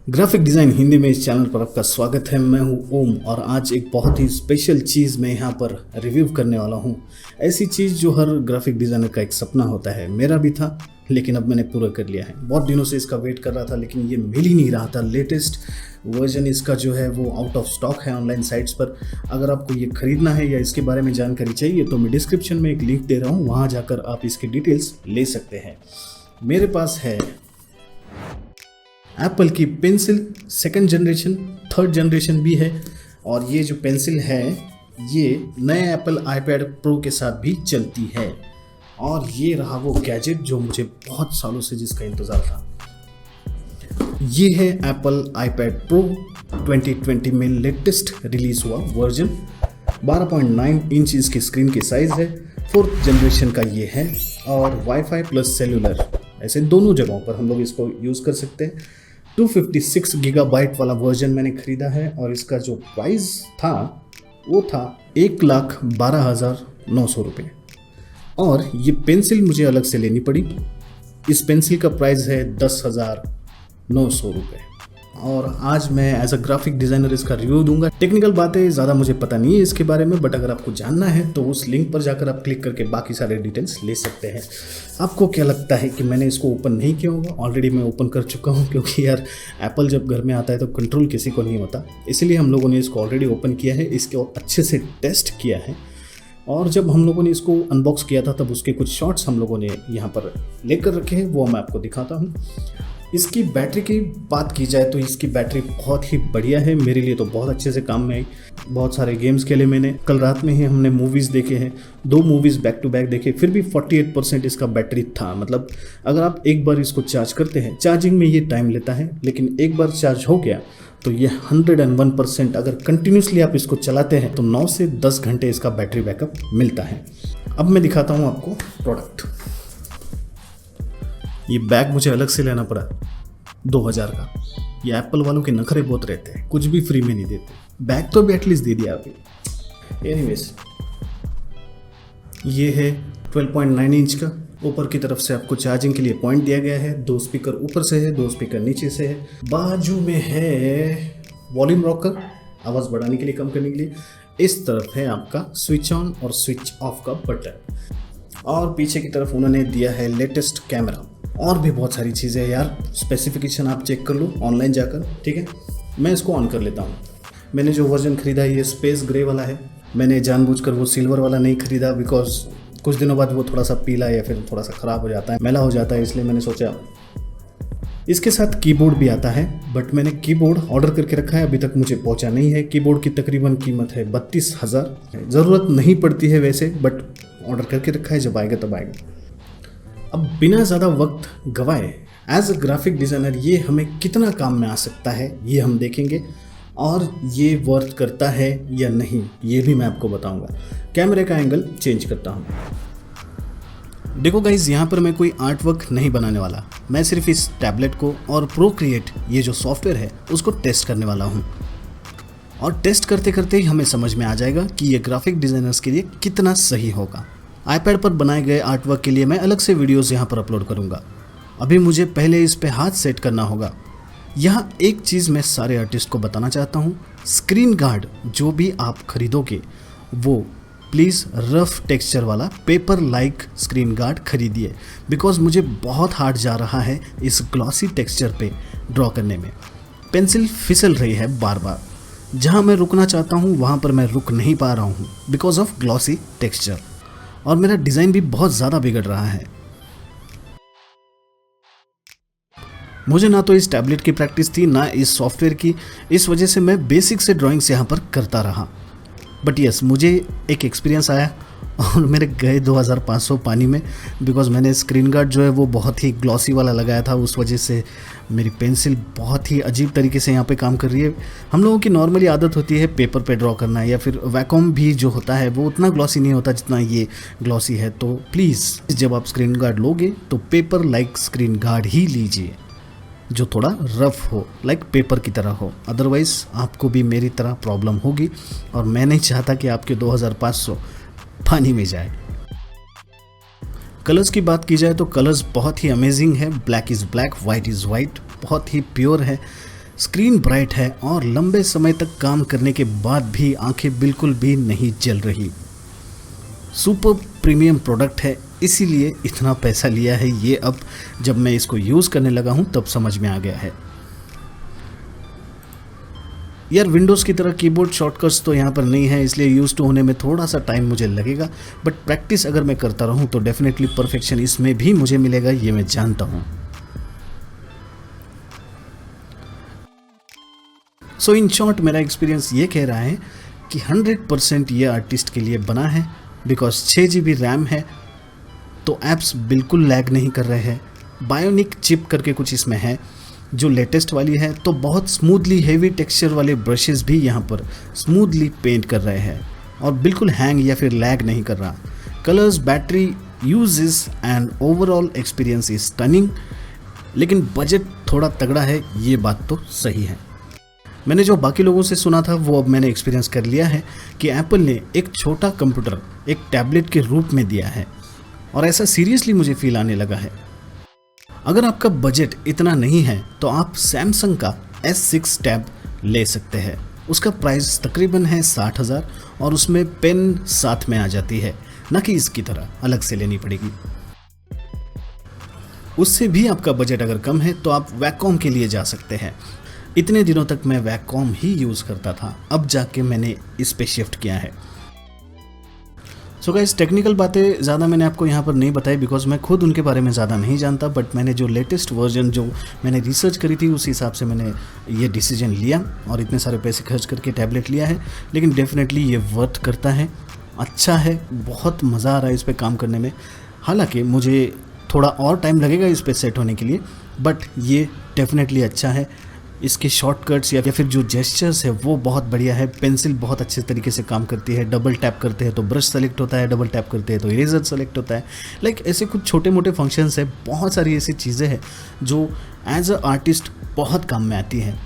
Graphic design Hindi में इस channel पर आपका स्वागत है। मैं हूं ओम और आज एक बहुत ही स्पेशल चीज़ मैं यहां पर रिव्यू करने वाला हूं। ऐसी चीज़ जो हर ग्राफिक डिज़ाइनर का एक सपना होता है, मेरा भी था, लेकिन अब मैंने पूरा कर लिया है। बहुत दिनों से इसका वेट कर रहा था, लेकिन ये मिल ही नहीं रहा था। लेटेस्ट वर्जन इसका जो है वो आउट ऑफ स्टॉक है ऑनलाइन साइट्स पर। अगर आपको ये खरीदना है या इसके बारे में जानकारी चाहिए तो मैं डिस्क्रिप्शन में एक लिंक दे रहा हूँ, वहाँ जाकर आप इसकी डिटेल्स ले सकते हैं। मेरे पास है एप्पल की pencil second generation, third generation भी है। और ये जो पेंसिल है ये नए एप्पल आईपैड प्रो के साथ भी चलती है। और ये रहा वो गैजेट जो मुझे बहुत सालों से जिसका इंतज़ार था। ये है एप्पल आईपैड प्रो 2020 में लेटेस्ट रिलीज़ हुआ वर्जन। 12.9 इंच इसकी स्क्रीन की साइज़ है। फोर्थ जनरेशन का ये है और वाईफाई प्लस सेलुलर ऐसे दोनों जगहों पर हम लोग इसको यूज़ कर सकते हैं। 256 गीगाबाइट वाला वर्जन मैंने ख़रीदा है और इसका जो प्राइस था वो था 1,12,900 रुपये। और ये पेंसिल मुझे अलग से लेनी पड़ी। इस पेंसिल का प्राइस है 10,900 रुपये। और आज मैं एज अ ग्राफिक डिज़ाइनर इसका रिव्यू दूंगा। टेक्निकल बातें ज़्यादा मुझे पता नहीं है इसके बारे में, बट अगर आपको जानना है तो उस लिंक पर जाकर आप क्लिक करके बाकी सारे डिटेल्स ले सकते हैं। आपको क्या लगता है कि मैंने इसको ओपन नहीं किया होगा? ऑलरेडी मैं ओपन कर चुका हूँ, क्योंकि यार एप्पल जब घर में आता है तो कंट्रोल किसी को नहीं होता। इसलिए हम लोगों ने इसको ऑलरेडी ओपन किया है, इसके और अच्छे से टेस्ट किया है। और जब हम लोगों ने इसको अनबॉक्स किया था तब उसके कुछ शॉट्स हम लोगों ने यहाँ पर लेकर रखे हैं, वो मैं आपको दिखाता हूँ। इसकी बैटरी की बात की जाए तो इसकी बैटरी बहुत ही बढ़िया है। मेरे लिए तो बहुत अच्छे से काम में आई। बहुत सारे गेम्स खेले मैंने। कल रात में ही हमने मूवीज़ देखे हैं, 2 मूवीज़ बैक टू बैक देखे, फिर भी 48% इसका बैटरी था। मतलब अगर आप एक बार इसको चार्ज करते हैं, चार्जिंग में ये टाइम लेता है, लेकिन एक बार चार्ज हो गया तो ये 101%। अगर कंटिन्यूसली आप इसको चलाते हैं तो 9 से 10 घंटे इसका बैटरी बैकअप मिलता है। अब मैं दिखाता हूँ आपको प्रोडक्ट। ये बैग मुझे अलग से लेना पड़ा 2000 का। ये एप्पल वालों के नखरे बहुत रहते हैं, कुछ भी फ्री में नहीं देते। बैग तो भी एटलीस्ट दे दिया अभी। एनीवेज, ये है 12.9 इंच का। ऊपर की तरफ से आपको चार्जिंग के लिए पॉइंट दिया गया है। 2 स्पीकर ऊपर से है, 2 स्पीकर नीचे से है। बाजू में है वॉल्यूम रॉकर, आवाज़ बढ़ाने के लिए, कम करने के लिए। इस तरफ है आपका स्विच ऑन और स्विच ऑफ का बटन। और पीछे की तरफ उन्होंने दिया है लेटेस्ट कैमरा। और भी बहुत सारी चीज़ें यार, स्पेसिफिकेशन आप चेक कर लो ऑनलाइन जाकर, ठीक है। मैं इसको ऑन कर लेता हूँ। मैंने जो वर्जन ख़रीदा है ये स्पेस ग्रे वाला है। मैंने जानबूझकर वो सिल्वर वाला नहीं ख़रीदा, बिकॉज कुछ दिनों बाद वो थोड़ा सा पीला या फिर थोड़ा सा ख़राब हो जाता है, मैला हो जाता है, इसलिए मैंने सोचा। इसके साथ कीबोर्ड भी आता है, बट मैंने कीबोर्ड ऑर्डर करके रखा है, अभी तक मुझे पहुंचा नहीं है। कीबोर्ड की तकरीबन कीमत है 32,000। ज़रूरत नहीं पड़ती है वैसे, बट ऑर्डर करके रखा है, जब आएगा तब आएगा। अब बिना ज़्यादा वक्त गवाए, एज अ ग्राफिक डिज़ाइनर ये हमें कितना काम में आ सकता है ये हम देखेंगे, और ये वर्थ करता है या नहीं ये भी मैं आपको बताऊंगा। कैमरे का एंगल चेंज करता हूँ। देखो गाइज, यहाँ पर मैं कोई आर्ट वर्क नहीं बनाने वाला। मैं सिर्फ इस टैबलेट को और प्रोक्रिएट ये जो सॉफ्टवेयर है उसको टेस्ट करने वाला हूँ। और टेस्ट करते करते ही हमें समझ में आ जाएगा कि ये ग्राफिक डिज़ाइनर्स के लिए कितना सही होगा। आईपैड पर बनाए गए आर्ट वर्क के लिए मैं अलग से वीडियोस यहाँ पर अपलोड करूँगा। अभी मुझे पहले इस पे हाथ सेट करना होगा। यहाँ एक चीज़ मैं सारे आर्टिस्ट को बताना चाहता हूँ, स्क्रीन गार्ड जो भी आप खरीदोगे वो प्लीज़ रफ टेक्सचर वाला पेपर लाइक स्क्रीन गार्ड खरीदिए, बिकॉज मुझे बहुत हार्ड जा रहा है इस ग्लॉसी टेक्सचर पे ड्रॉ करने में। पेंसिल फिसल रही है बार बार। जहाँ मैं रुकना चाहता हूँ वहाँ पर मैं रुक नहीं पा रहा हूँ बिकॉज ऑफ ग्लॉसी टेक्सचर। और मेरा डिज़ाइन भी बहुत ज़्यादा बिगड़ रहा है। मुझे ना तो इस टैबलेट की प्रैक्टिस थी ना इस सॉफ्टवेयर की, इस वजह से मैं बेसिक से ड्राइंग्स यहाँ पर करता रहा। बट यस, मुझे एक एक्सपीरियंस आया और मेरे गए 2500 पानी में, बिकॉज मैंने स्क्रीन गार्ड जो है वो बहुत ही ग्लॉसी वाला लगाया था। उस वजह से मेरी पेंसिल बहुत ही अजीब तरीके से यहाँ पे काम कर रही है। हम लोगों की नॉर्मली आदत होती है पेपर पे ड्रॉ करना, या फिर वैक्यूम भी जो होता है वो उतना ग्लॉसी नहीं होता जितना ये ग्लॉसी है। तो प्लीज़ जब आप स्क्रीन गार्ड लोगे तो पेपर लाइक स्क्रीन गार्ड ही लीजिए, जो थोड़ा रफ हो, लाइक पेपर की तरह हो। अदरवाइज़ आपको भी मेरी तरह प्रॉब्लम होगी और मैं नहीं चाहता कि आपके 2500 पानी में जाए। कलर्स की बात की जाए तो कलर्स बहुत ही अमेजिंग है। Black is black, white is white, बहुत ही प्योर है। स्क्रीन ब्राइट है और लंबे समय तक काम करने के बाद भी आंखें बिल्कुल भी नहीं जल रही। सुपर प्रीमियम प्रोडक्ट है, इसीलिए इतना पैसा लिया है। ये अब जब मैं इसको यूज़ करने लगा हूँ तब समझ में आ गया है। यार विंडोज़ की तरह कीबोर्ड शॉर्टकट्स तो यहाँ पर नहीं है, इसलिए यूज़ टू होने में थोड़ा सा टाइम मुझे लगेगा, बट प्रैक्टिस अगर मैं करता रहूँ तो डेफिनेटली परफेक्शन इसमें भी मुझे मिलेगा, ये मैं जानता हूँ। सो इन शॉर्ट मेरा एक्सपीरियंस ये कह रहा है कि 100% ये आर्टिस्ट के लिए बना है, बिकॉज 6 GB रैम है तो ऐप्स बिल्कुल लैग नहीं कर रहे हैं। बायोनिक चिप करके कुछ इसमें है जो लेटेस्ट वाली है, तो बहुत स्मूथली हेवी टेक्सचर वाले ब्रशेस भी यहाँ पर स्मूथली पेंट कर रहे हैं और बिल्कुल हैंग या फिर लैग नहीं कर रहा। Colours, battery uses and overall experience is stunning, लेकिन बजट थोड़ा तगड़ा है, ये बात तो सही है। मैंने जो बाकी लोगों से सुना था वो अब मैंने एक्सपीरियंस कर लिया है कि एप्पल ने एक छोटा कंप्यूटर एक टैबलेट के रूप में दिया है, और ऐसा सीरियसली मुझे फील आने लगा है। अगर आपका बजट इतना नहीं है तो आप सैमसंग का S6 टैब ले सकते हैं। उसका प्राइस तकरीबन है 60,000 और उसमें पेन साथ में आ जाती है, न कि इसकी तरह अलग से लेनी पड़ेगी। उससे भी आपका बजट अगर कम है तो आप वैकॉम के लिए जा सकते हैं। इतने दिनों तक मैं वैकॉम ही यूज़ करता था, अब जाके मैंने इस पे शिफ्ट किया है। सो गाइस, टेक्निकल बातें ज़्यादा मैंने आपको यहाँ पर नहीं बताई बिकॉज मैं खुद उनके बारे में ज़्यादा नहीं जानता, बट मैंने जो लेटेस्ट वर्जन जो मैंने रिसर्च करी थी उस हिसाब से मैंने ये डिसीजन लिया और इतने सारे पैसे खर्च करके टैबलेट लिया है। लेकिन डेफिनेटली ये वर्थ करता है, अच्छा है, बहुत मज़ा आ रहा है इस पर काम करने में। हालांकि मुझे थोड़ा और टाइम लगेगा इस पर सेट होने के लिए, बट ये डेफिनेटली अच्छा है। इसके शॉर्टकट्स या फिर जो जेस्चर्स है वो बहुत बढ़िया है। पेंसिल बहुत अच्छे तरीके से काम करती है, डबल टैप करते हैं तो ब्रश सेलेक्ट होता है, डबल टैप करते हैं तो इरेजर सेलेक्ट होता है। लाइक ऐसे कुछ छोटे मोटे फंक्शंस है, बहुत सारी ऐसी चीज़ें हैं जो एज अ आर्टिस्ट बहुत काम में आती हैं।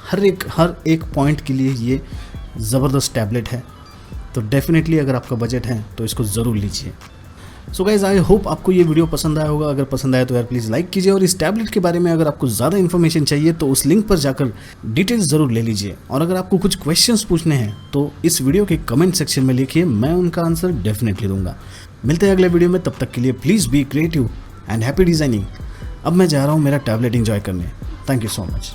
हर एक पॉइंट के लिए ये ज़बरदस्त टैबलेट है, तो डेफिनेटली अगर आपका बजट है तो इसको ज़रूर लीजिए। सो गाइज, आई होप आपको ये वीडियो पसंद आया होगा। अगर पसंद आया तो यार प्लीज़ लाइक कीजिए, और इस टैबलेट के बारे में अगर आपको ज़्यादा इन्फॉर्मेशन चाहिए तो उस लिंक पर जाकर डिटेल्स ज़रूर ले लीजिए। और अगर आपको कुछ क्वेश्चंस पूछने हैं तो इस वीडियो के कमेंट सेक्शन में लिखिए, मैं उनका आंसर डेफिनेटली दूंगा। मिलते हैं अगले वीडियो में, तब तक के लिए please be creative and happy designing. अब मैं जा रहा हूँ मेरा टैबलेट एंजॉय करने। Thank you so much.